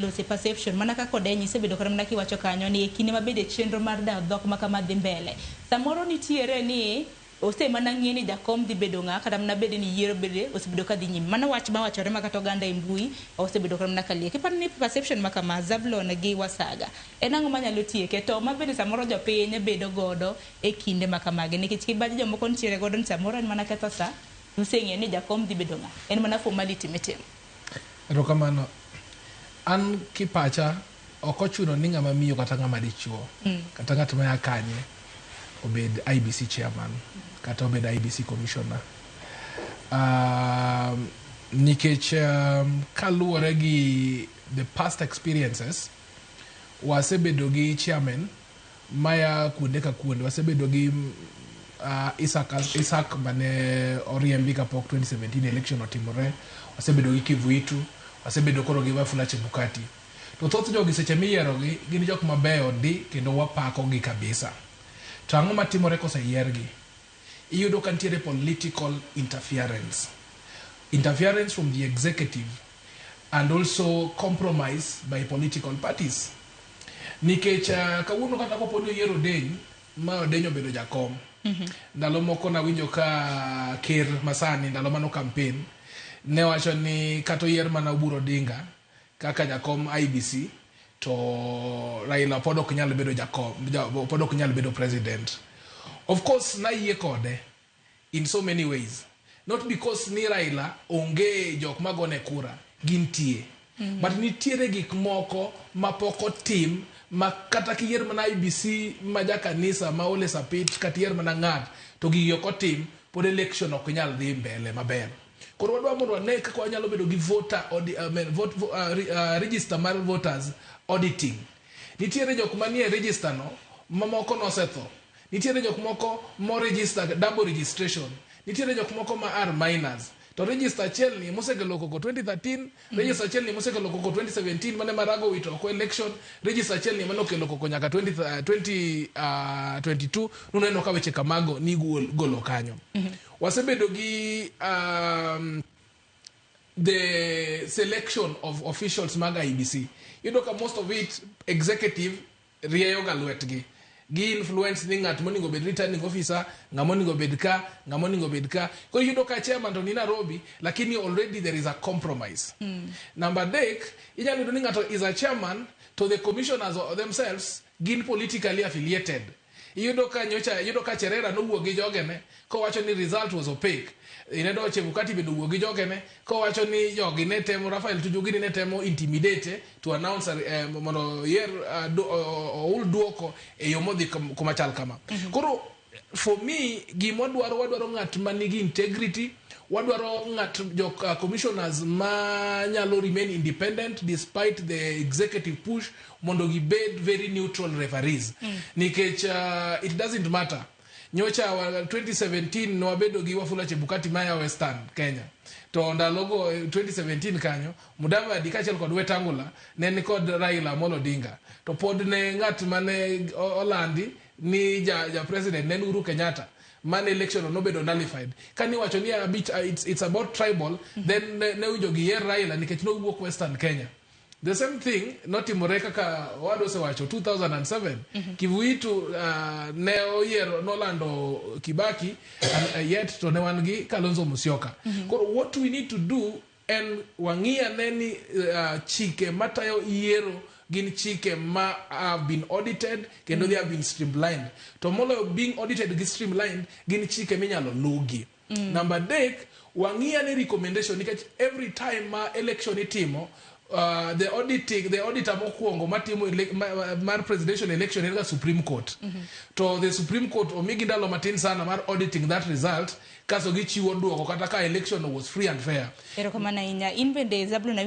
lose perception mana ka kodenyi sebedo kata mana kiwacho kanyo ni kinde mabede chenro mar da dhok ma kama dhi mbele samoro nitiere ni ose mana ng'eni jakom dhi bedo ng'a kata mana bede ni yiero bede osebedo ka dhi nyime mana wach ma wachore ma kata oganda e mbui osebedo kata mana kalie kiparo ni perception ma kama Zablon gi Wasaga en ang'o manyalo tieke to mabede samoro jopiny bedo godo e kinde ma kamagi nikech kibaji jomoko nitiere godo ni samoro en mana ketho sa useng'e ni jakom dhi bedo ng'a en mana formality mitimo. Erokamano. An kipacha ok ochuno ni ng'ama miyo kata ng'ama dichuo kata ng'at ma kanye obed IBC chairman kata obed IBC commissioner nikech kaluwore gi the past experiences wasebedo gi chairman maya kuonde ka kuonde wasebedo gi Isaac mane oriembi kapok 2017 election otimore wasebedo gi Kivuitu wasebedo koro gi Wafula Chebukati to thoth jogi seche miyiero gi gin jok mabeyo di kendo wapako gi kabisa to ang'o matimore koseyiergi iyudo ka nitiere political interference from the executive and also compromise by political parties nikech kawuono kata koponi oyiero Odeny ma Odeny obedo jakom ndalo moko nawinjo ka Ker masani ndalo mano campaign ne wacho ni kata oyier mana Oburu Odinga kaka jakom IBC to Raila pod ok nyal bedo jakom pod ok nyal bedo president. Of course na yie kode in so many ways, not because ni Raila onge jok magone kura gintie but nitiere gik moko mapoko tim ma kata kiyier mana IBC ma jakanisa ma Ole Sapit kata yier mana ng'at to gigi ok otim pod election ok nyal dhi mbele maber. Koro wadwa mondo wane kaka wanyalo bedo gi register mar voters auditing. Nitiere jok manie register no mamoko nosetho. Nitiere jok moko mo register double registration. Nitiere jok moko ma are minors. To register achiel ni mosekelo koko 2013, register achiel ni mosekelo koko 2017 mane marago wito ko election, register achiel ni mane okelo koko nyaka 2022 nuneno ka weche kamago ni golo kanyo. Wasebedo gi the selection of officials maga IBC. You know, most of it executive rieyo ga lwetgi. Gi influence ni ng'at moningo bed returning officer, ng'amoningo bed ka, ng'amoningo bed ka. Kwa hiyo ka chairman to ni Nairobi, lakini already there is a compromise. Number dek, inyalo ni ng'ato is a chairman to the commissioners themselves gin politically affiliated. Yudo ka Cherera no wuogi jogene ko wacho ni result was opaque. Inedo Chebukati bedo wuogi jogene ko wacho ni jogi ne temo Rafael Tujugi ne temo intimidate to announce mono yer ul duoko e yomodhi kumachal kama. Koro for me wadwaro ng'at manigi integrity, wadwaro ng'at jok commissioners ma nyalo remain independent despite the executive push mondo gibed very neutral referees. Nikech it doesn't matter. Nyocha 2017 no wabedo gi Wafula Chebukati maya Western Kenya. To ndalogo 2017 kanyo Mudavadi kachel kod Wetangula ne kod Raila Amolo Odinga. To pod ne ng'at mane Olandi ni ja president ne Uhuru Kenyatta. Man election no bedo nullified. Kani wacho ni a bit it's about tribal then ne ujo gi yer Raila nikech no wuok Western Kenya. The same thing notimore kaka wado se wacho 2007 Kivuitu ne oyiero nolando Kibaki and yet to ne wan gi Kalonzo Musyoka. What we need to do and wangia neni chike matayo yiero gin chike ma have been audited kendo they have been streamlined. To molo being audited gi streamlined gin chike minyalo lugi. Number dek wangia ne recommendation nikech every time ma election itimo the auditor mokuongo matimo mar presidential election in the Supreme Court. To the Supreme Court omigi ndalo matin sana mar auditing that result kaso gichiwo duoko kata ka election was free and fair. Erokamana inya in bende Zablon